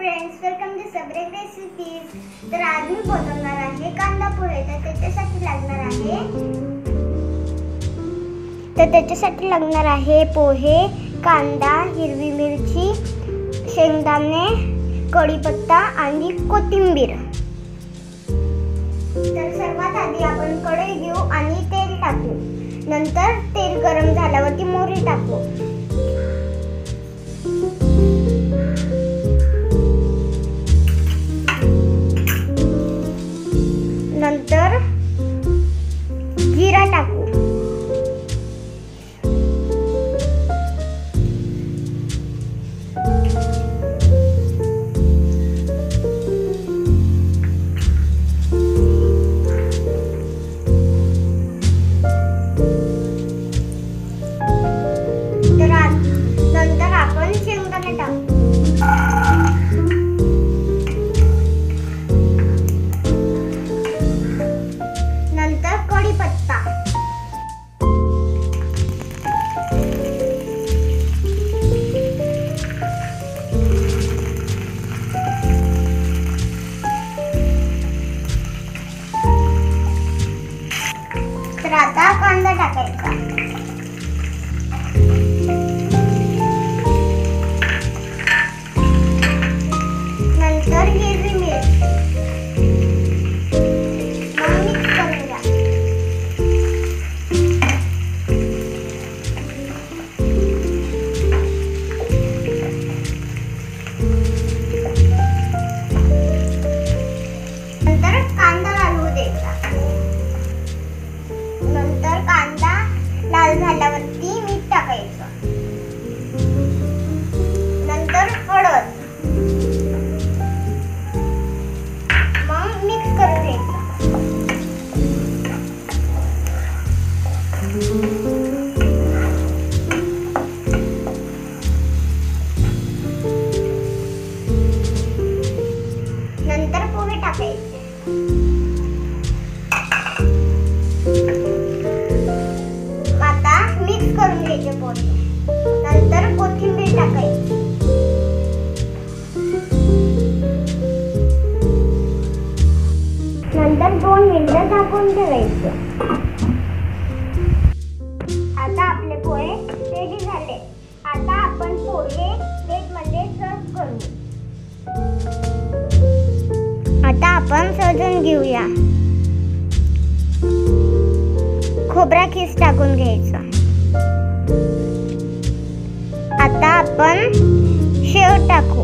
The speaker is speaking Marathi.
फ्रेंड्स, वेलकम टू सबरेक रेसिपीज। तर आज मी बनवणार आहे कांदा पोहे। तर त्याच्यासाठी लागणार आहे पोहे, कांदा, हिरवी मिरची, शेंगदाणे, कढीपत्ता आणि कोथिंबीर। तर सर्वात आधी आपण कढई घेऊ आणि तेल टाकू। नंतर तेल गरम झाल्यावरती मोहरी टाकू। नंतर जीरा टाकू। नंतर आपण शेंगदाणे टाकू। नंतर कढीपत्ता, तर आता कांदा टाकायचा। नंतर हिरवी मिरची, मिक्स करून घ्या। नंतर कांदा लाल होऊ द्यायचा। नंतर कांदा लाल झाल्यावरती मीठ टाकायचं। नंतर हळद, मग मिक्स करून घ्यायचं। नंतर पोहे टाकायचे। आता मिक्स करून घ्यायचे पोहे। नंतर कोथिंबीर टाकायची। नंतर 2 मिनिटं झाकून ठेवायचं। आता आपले पोहे रेडी झाले। आता आपण पोहे प्लेटमध्ये सर्व करू। आता आपण सजवून घेऊया। खोबरा खीस टाकून घ्यायचा। आता आपण शेव टाकू।